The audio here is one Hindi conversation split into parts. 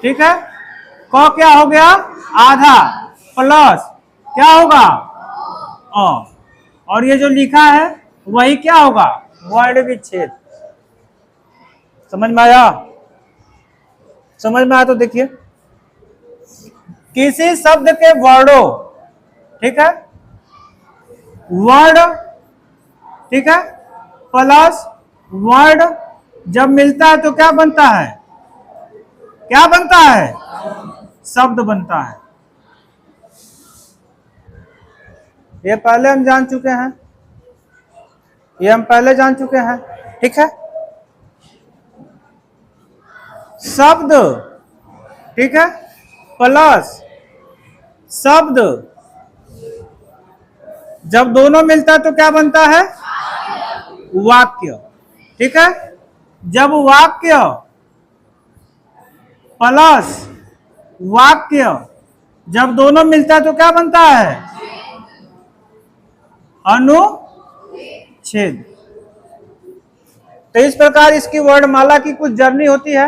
ठीक है। क क्या हो गया, आधा प्लस क्या होगा अ, और ये जो लिखा है वही क्या होगा, वर्ण विच्छेद। समझ में आया? समझ में आया तो देखिए, किसी शब्द के वर्णों, ठीक है, वर्ण, ठीक है, प्लस वर्ण जब मिलता है तो क्या बनता है, क्या बनता है, शब्द बनता है। ये पहले हम जान चुके हैं, ये हम पहले जान चुके हैं, ठीक है। शब्द, ठीक है, प्लस शब्द जब दोनों मिलता है तो क्या बनता है, वाक्य, ठीक है। जब वाक्य प्लस वाक्य जब दोनों मिलता है तो क्या बनता है, अनुच्छेद। तो इस प्रकार इसकी वर्णमाला की कुछ जर्नी होती है।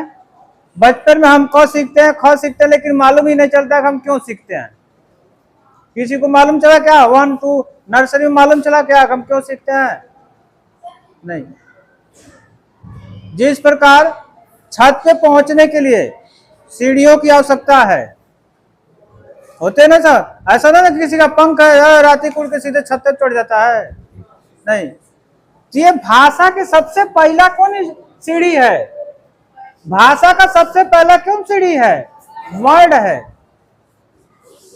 बचपन में हम क सीखते हैं, ख सीखते हैं, लेकिन मालूम ही नहीं चलता कि हम क्यों सीखते हैं। किसी को मालूम चला क्या, 1 2 नर्सरी में मालूम चला क्या हम क्यों सीखते हैं? नहीं। जिस प्रकार छत पे पहुंचने के लिए सीढ़ियों की आवश्यकता है, होते ना सर, ऐसा ना किसी का पंख है राती कुड़ के सीधे छत पे चढ़ जाता है, नहीं। ये भाषा के सबसे पहला कौन सीढ़ी है, भाषा का सबसे पहला कौन सीढ़ी है, वर्ड है,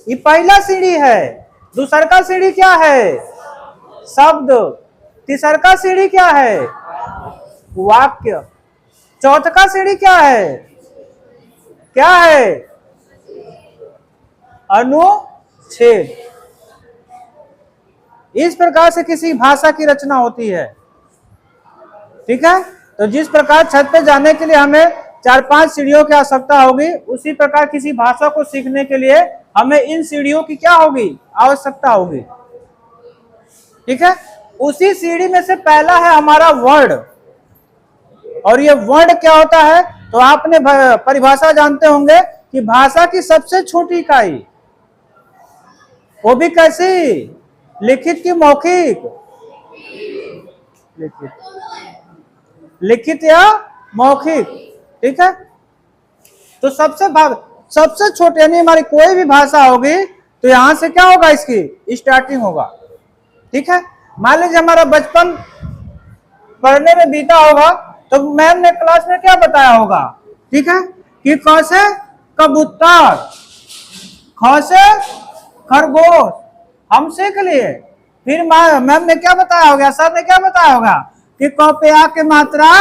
ये पहला सीढ़ी है। दूसर का सीढ़ी क्या है, शब्द। तीसर का सीढ़ी क्या है, वाक्य। चौथ का सीढ़ी क्या है, क्या है, अनुच्छेद। इस प्रकार से किसी भाषा की रचना होती है, ठीक है। तो जिस प्रकार छत पे जाने के लिए हमें 4-5 सीढ़ियों की आवश्यकता होगी, उसी प्रकार किसी भाषा को सीखने के लिए हमें इन सीढ़ियों की क्या होगी, आवश्यकता होगी, ठीक है। उसी सीढ़ी में से पहला है हमारा वर्ड, और ये वर्ड क्या होता है, तो आपने परिभाषा जानते होंगे कि भाषा की सबसे छोटी इकाई, वो भी कैसी, लिखित की मौखिक, लिखित, लिखित या मौखिक, ठीक है। तो सबसे छोटे, यानी हमारी कोई भी भाषा होगी तो यहां से क्या होगा, इसकी स्टार्टिंग होगा, ठीक है। मान लीजिए हमारा बचपन पढ़ने में बीता होगा, तो मैम ने क्लास में क्या बताया होगा, ठीक है, कि क से कबूतर, ख से खरगोश, हम सीख लिए। फिर मैम ने क्या बताया होगा, सर ने क्या बताया होगा कि क पे आ की मात्रा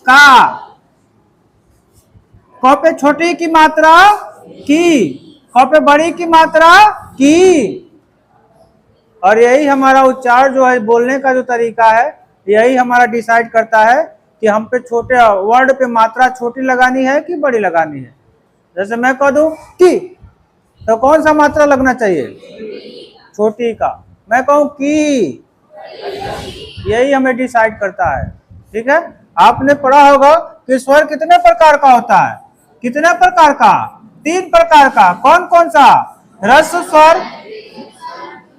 का, क पे छोटी की मात्रा की, ख पे बड़ी की मात्रा की। और यही हमारा उच्चार जो है, बोलने का जो तरीका है, यही हमारा डिसाइड करता है कि हम पे छोटे वर्ड पे मात्रा छोटी लगानी है कि बड़ी लगानी है। जैसे मैं कह दूं कि, तो कौन सा मात्रा लगना चाहिए, छोटी का। मैं कहूं कि, यही हमें डिसाइड करता है, ठीक है। आपने पढ़ा होगा कि स्वर कितने प्रकार का होता है, कितने प्रकार का, 3 प्रकार का। कौन कौन सा, ह्रस्व स्वर,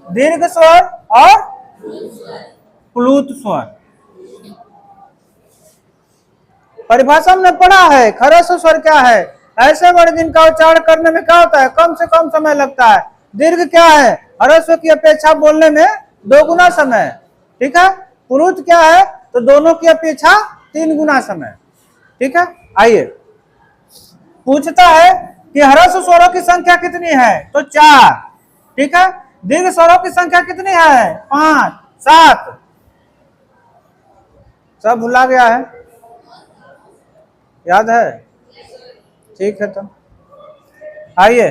दीर्घ स्वर और प्लूत स्वर। परिभाषा में पढ़ा है, ह्रस्व स्वर क्या है, ऐसे वर्ण जिनका उच्चारण करने में क्या होता है, कम से कम समय लगता है। दीर्घ क्या है, ह्रस्व की अपेक्षा बोलने में 2 गुना समय, ठीक है। प्लूत क्या है, तो दोनों की अपेक्षा 3 गुना समय, ठीक है। आइए, पूछता है कि ह्रस्व स्वरों की संख्या कितनी है, तो 4, ठीक है। दीर्घ स्वरों की संख्या कितनी है, 5 7, सब भुला गया है, याद है, ठीक है। तो आइए,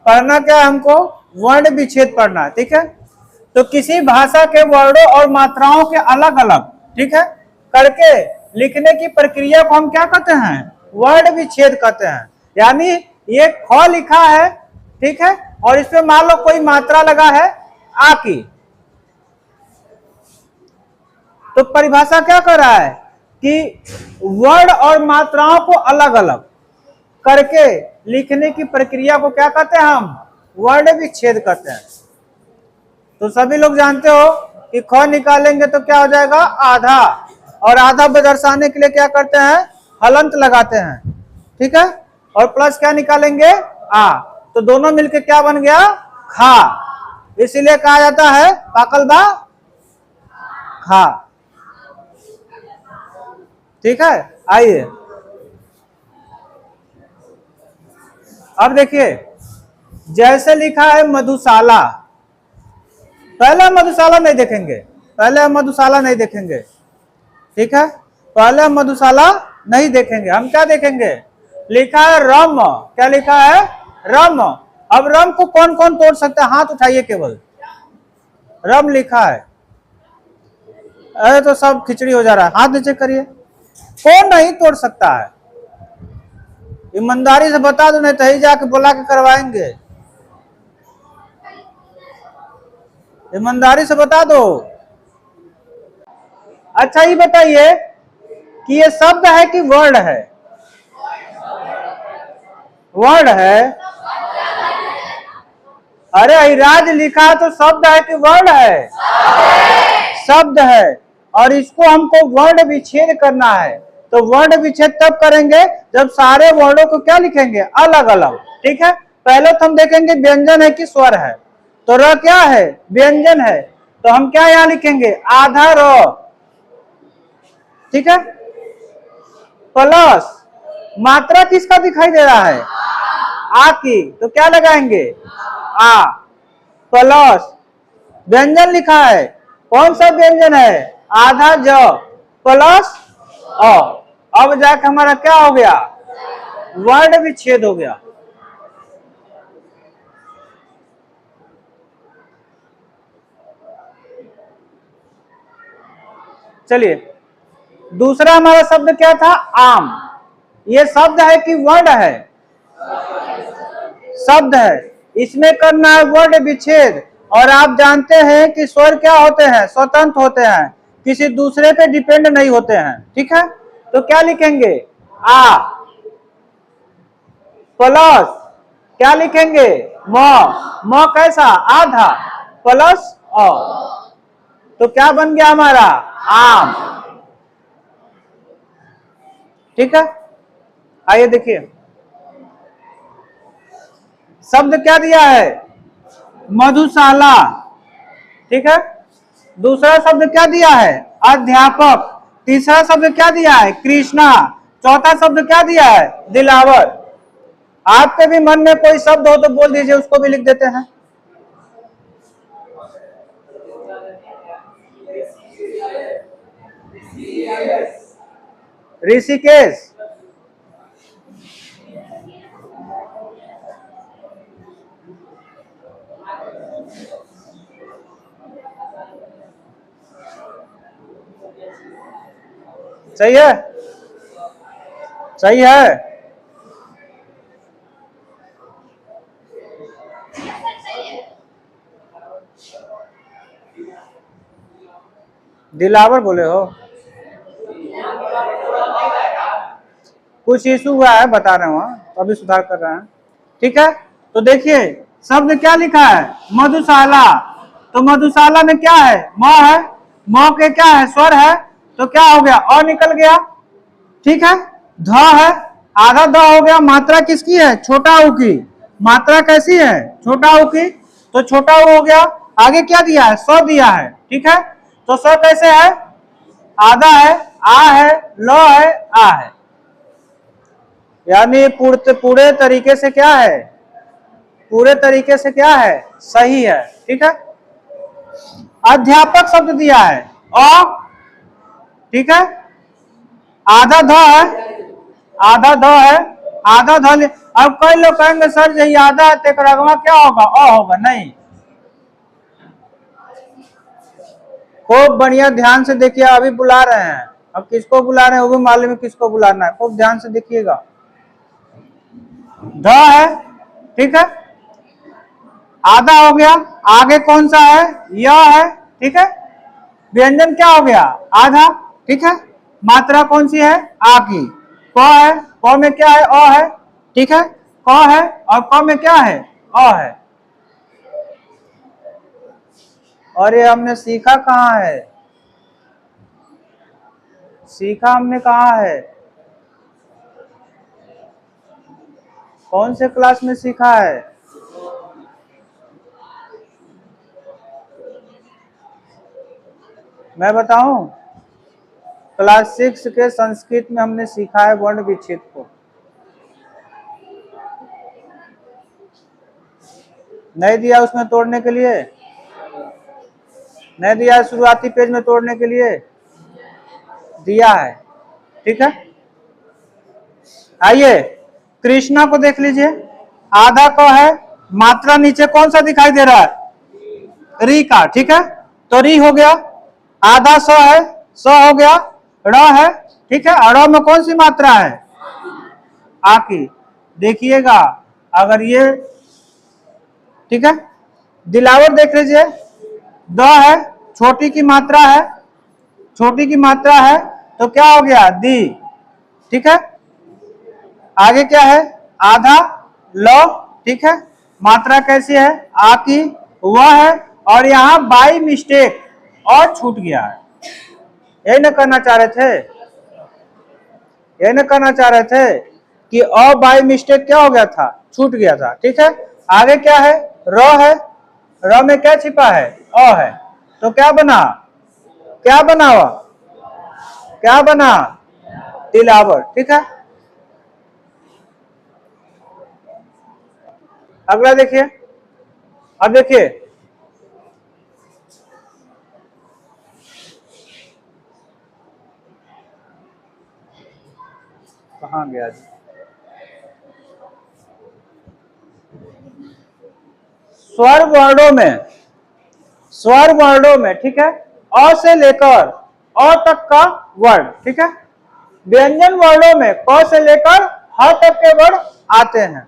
पढ़ना क्या है हमको, वर्ण विच्छेद पढ़ना है, ठीक है। तो किसी भाषा के वर्णों और मात्राओं के अलग अलग, ठीक है, करके लिखने की प्रक्रिया को हम क्या कहते हैं, वर्ण विच्छेद कहते हैं। यानी ये ख लिखा है, ठीक है, और इसमें मान लो कोई मात्रा लगा है आ की, तो परिभाषा क्या कर रहा है कि वर्ड और मात्राओं को अलग अलग करके लिखने की प्रक्रिया को क्या कहते हैं हम? वर्ड विच्छेद कहते हैं। तो सभी लोग जानते हो कि ख निकालेंगे तो क्या हो जाएगा? आधा, और आधा दर्शाने के लिए क्या करते हैं? हलंत लगाते हैं, ठीक है। और प्लस क्या निकालेंगे? आ, तो दोनों मिलके क्या बन गया? खा। इसीलिए कहा जाता है पाकल बा खा, ठीक है। आइए अब देखिए, जैसे लिखा है मधुशाला, पहले मधुशाला नहीं देखेंगे, पहले हम मधुशाला नहीं देखेंगे, ठीक है। पहले हम मधुशाला नहीं देखेंगे, हम क्या देखेंगे? लिखा है रम, क्या लिखा है? रम। अब रम को कौन कौन तोड़ सकता है? हाथ उठाइए केवल। रम लिखा है, अरे तो सब खिचड़ी हो जा रहा है, हाथ नीचे करिए। कौन नहीं तोड़ सकता है? ईमानदारी से बता दो, नहीं तो ही जाके बुला के करवाएंगे। ईमानदारी से बता दो। अच्छा ये बताइए कि ये शब्द है कि वर्ड है? वर्ड है। अरे अहिराज लिखा तो शब्द है कि वर्ड है? शब्द है, और इसको हमको वर्ण विच्छेद करना है। तो वर्ण विच्छेद तब करेंगे जब सारे वर्णों को क्या लिखेंगे? अलग अलग, ठीक है। पहले तो हम देखेंगे व्यंजन है कि स्वर है। तो र क्या है? व्यंजन है, तो हम क्या यहां लिखेंगे? आधा र, ठीक है। प्लस मात्रा किसका दिखाई दे रहा है? आ की, तो क्या लगाएंगे? आ। प्लस व्यंजन लिखा है, कौन सा व्यंजन है? आधा ज प्लस अ। अब जाके हमारा क्या हो गया? वर्ण विच्छेद हो गया। चलिए, दूसरा हमारा शब्द क्या था? आम। ये शब्द है कि वर्ण है? शब्द है। इसमें करना है वर्ण विच्छेद। और आप जानते हैं कि स्वर क्या होते हैं? स्वतंत्र होते हैं, किसी दूसरे पे डिपेंड नहीं होते हैं, ठीक है। तो क्या लिखेंगे? आ प्लस क्या लिखेंगे? म कैसा? आधा प्लस अ, तो क्या बन गया हमारा? आम, ठीक है। आइए देखिए, शब्द क्या दिया है? मधुशाला, ठीक है। दूसरा शब्द क्या दिया है? अध्यापक। तीसरा शब्द क्या दिया है? कृष्णा। चौथा शब्द क्या दिया है? दिलावर। आपके भी मन में कोई शब्द हो तो बोल दीजिए, उसको भी लिख देते हैं। ऋषिकेश, सही है, सही है। दिलावर बोले हो? कुछ इशू हुआ है, बता रहे हो, तो अभी सुधार कर रहे हैं, ठीक है। तो देखिए शब्द क्या लिखा है? मधुशाला। तो मधुशाला में क्या है? म है, म के क्या है? स्वर है, तो क्या हो गया? अ निकल गया, ठीक है। ध है, आधा ध हो गया। मात्रा किसकी है? छोटा ऊ की। मात्रा कैसी है? छोटा ऊ की, तो छोटा ऊ हो गया। आगे क्या दिया है? स दिया है, ठीक है। तो स कैसे है? आधा है, आ है, ल है, आ है, यानी पूरे तरीके से क्या है? पूरे तरीके से क्या है? सही है, ठीक है। अध्यापक शब्द दिया है अ, ठीक है। आधा ध है, आधा ध है, आधा ध। अब कई लोग कहेंगे सर जी आधा है तो क्या होगा? अ होगा। नहीं, खूब बढ़िया ध्यान से देखिए, अभी बुला रहे हैं। अब किसको बुला रहे हैं वो भी मालूम है किसको बुलाना है, खूब ध्यान से देखिएगा। ध है, ठीक है, आधा हो गया। आगे कौन सा है? य है, ठीक है। व्यंजन क्या हो गया? आधा, ठीक है। मात्रा कौन सी है? आ की। क है, क में क्या है? अ है, ठीक है, क है और क में क्या है? अ है। और ये हमने सीखा कहाँ है? सीखा हमने कहाँ है? कौन से क्लास में सीखा है? मैं बताऊं? क्लास 6 के संस्कृत में हमने सीखा है वर्ण विच्छेद को। नहीं दिया उसमें तोड़ने के लिए? नहीं दिया शुरुआती पेज में तोड़ने के लिए? दिया है, ठीक है। आइए कृष्णा को देख लीजिए, आधा क है, मात्रा नीचे कौन सा दिखाई दे रहा है? री का, ठीक है, तो री हो गया। आधा स है, स हो गया, र है, ठीक है, र में कौन सी मात्रा है? आ की। देखिएगा अगर ये, ठीक है, दिलावर देख लीजिए, द है, छोटी की मात्रा है, छोटी की मात्रा है तो क्या हो गया? दी, ठीक है। आगे क्या है? आधा लो, ठीक है, मात्रा कैसी है? आ की, वह है, और यहां बाई मिस्टेक और छूट गया है। यही ना करना चाह रहे थे? यही ना करना चाह रहे थे कि अ बाई मिस्टेक क्या हो गया था? छूट गया था, ठीक है। आगे क्या है? र है, र में क्या छिपा है? अ है, तो क्या बना? क्या बना हुआ? क्या बना? तिलावर, ठीक है। अगला देखिए, अब देखिए कहां गया जी? स्वर वर्णों में, स्वर वर्णों में, ठीक है, अ से लेकर अ तक का वर्ण, ठीक है। व्यंजन वर्णों में क से लेकर ह तक के वर्ण आते हैं।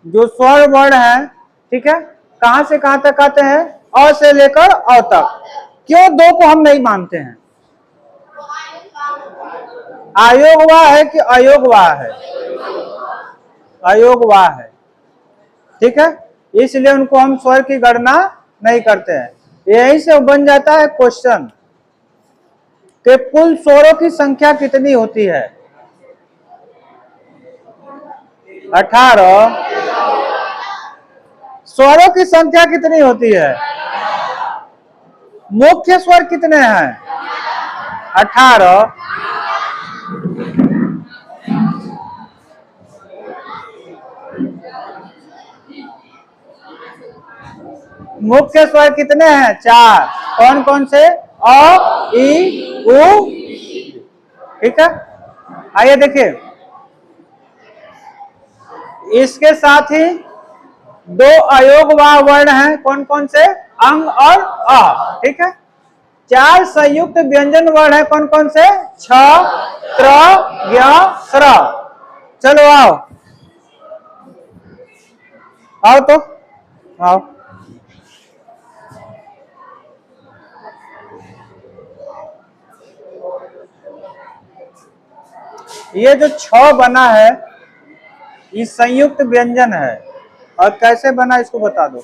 जो स्वर वर्ण है, ठीक है, कहां से कहां तक आते हैं? अ से लेकर अ तक। क्यों दो को हम नहीं मानते हैं? आयोगवाह है कि अयोगवाह है? अयोगवाह है, ठीक है, इसलिए उनको हम स्वर की गणना नहीं करते हैं। यहीं से बन जाता है क्वेश्चन कि कुल स्वरों की संख्या कितनी होती है? 18। स्वरों की संख्या कितनी होती है? मुख्य स्वर कितने हैं? 18। मुख्य स्वर कितने हैं? 4। कौन कौन से? अ, ई, उ, ठीक है। आइए देखिए, इसके साथ ही दो अयोगवाह वर्ण हैं, कौन कौन से? अंग और अ, ठीक है। 4 संयुक्त व्यंजन वर्ण है, कौन कौन से? छ, त्र, य, स्र। चलो आओ, आओ तो आओ। ये जो छ बना है ये संयुक्त व्यंजन है, और कैसे बना इसको बता दो।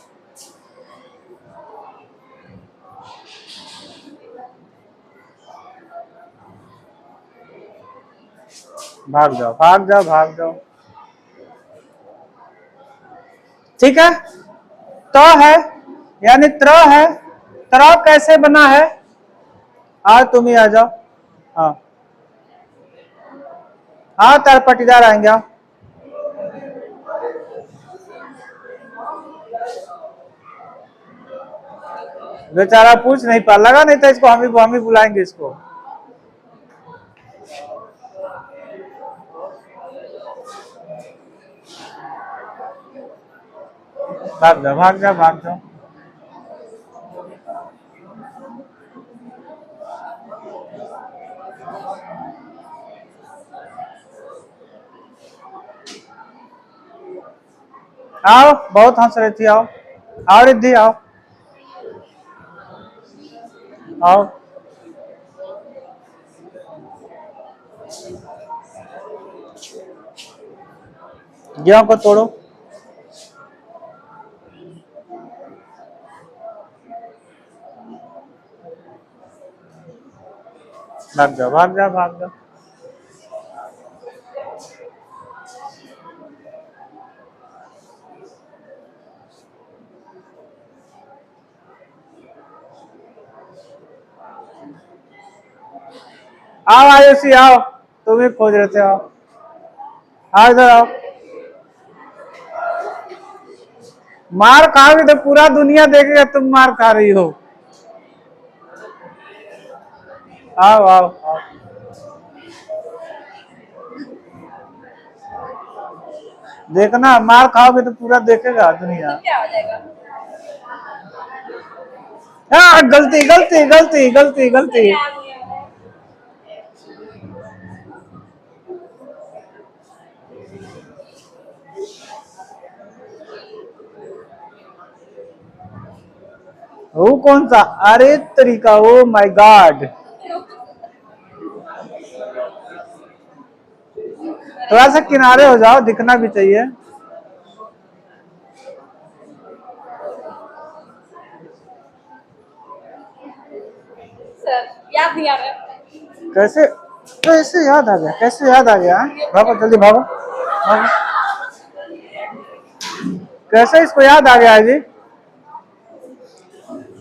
भाग जाओ भाग जाओ भाग जाओ, ठीक है। त है यानी त्र है, त्र कैसे बना है? हाँ तुम ही आ जाओ, हाँ हाँ तार पटीदार आएंगे, आओ। बेचारा पूछ नहीं पा, लगा नहीं था इसको, हम ही बुलाएंगे इसको। भाग जाओ भाग जाओ भाग जाओ। आओ, बहुत हंस रही थी, आओ आओ रिद्धि आओ, आओ गेहूं को तोड़ो। भाग जाओ भाग जाओ भाग जाओ। आओ आयुषी आओ, तुम ही खोज रहे थे, आओ आओ इधर आओ। मार खाओगे तो पूरा दुनिया देखेगा तुम मार खा रही हो। आओ आओ आओ। देखना मार खाओगे तो पूरा देखेगा दुनिया। क्या हो जाएगा? हाँ गलती गलती गलती गलती गलती। वो कौन सा? अरे तरीका, ओ माय गॉड। थोड़ा सा किनारे हो जाओ, दिखना भी चाहिए। सर याद नहीं आ रहा। कैसे कैसे याद आ गया? कैसे याद आ गया? भागो जल्दी भागो भागो। कैसे इसको याद आ गया जी?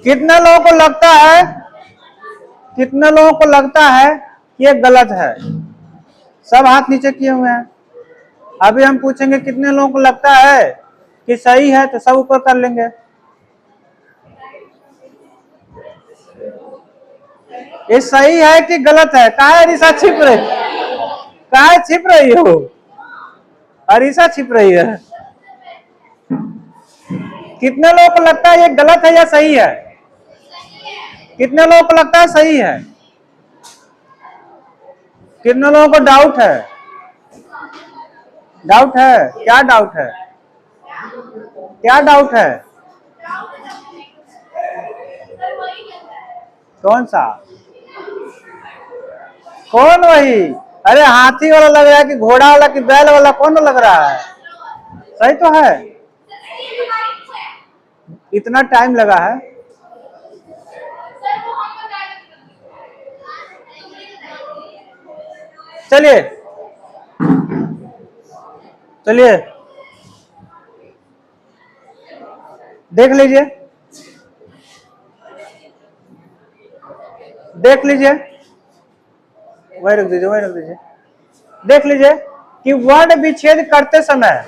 कितने लोगों को लगता है, कितने लोगों को लगता है कि ये गलत है? सब हाथ नीचे किए हुए हैं। अभी हम पूछेंगे कितने लोगों को लगता है कि सही है, तो सब ऊपर कर लेंगे। ये सही है कि गलत है? कहाँ है अरीसा छिप रही? कहाँ छिप रही हो? अरीसा छिप रही है। कितने लोगों को लगता है ये गलत है या सही है? कितने लोगों को लगता है सही है? कितने लोगों को डाउट है? डाउट है? क्या डाउट है? क्या डाउट है? कौन सा? कौन वही? अरे हाथी वाला लग रहा है कि घोड़ा वाला कि बैल वाला? कौन लग रहा है? सही तो है। इतना टाइम लगा है। चलिए चलिए देख लीजिए, देख लीजिए, वही रख दीजिए, वही रख दीजिए। देख लीजिए कि वर्ण विच्छेद करते समय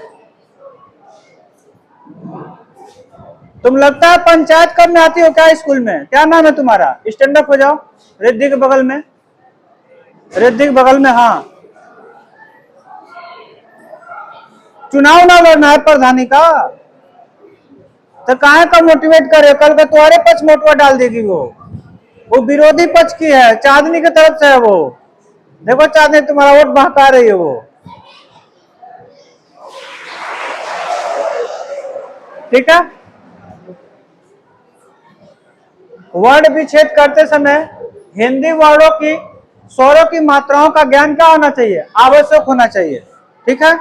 तुम लगता है पंचायत करने आती हो क्या स्कूल में? क्या नाम है तुम्हारा? स्टैंड अप हो जाओ। रिद्धि के बगल में, रिद्धि के बगल में। हाँ, चुनाव ना लड़ना है प्रधानी का, तो काहे का मोटिवेट करे? कल का तुम्हारे पक्ष मोटवा डाल देगी वो विरोधी पक्ष की है, चांदनी की तरफ से है वो। देखो चांदनी तुम्हारा वोट बहका रही है वो। ठीक है, वर्ण विच्छेद करते समय हिंदी वर्णों की स्वरों की मात्राओं का ज्ञान क्या होना चाहिए? आवश्यक होना चाहिए। ठीक है,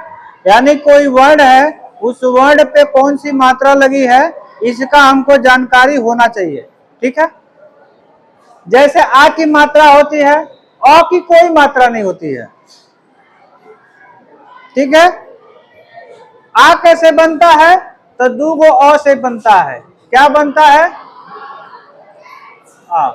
यानी कोई वर्ण है, उस वर्ण पे कौन सी मात्रा लगी है इसका हमको जानकारी होना चाहिए। ठीक है, जैसे आ की मात्रा होती है, अ की कोई मात्रा नहीं होती है। ठीक है, आ कैसे बनता है? तो दो गो अ से बनता है। क्या बनता है? आ।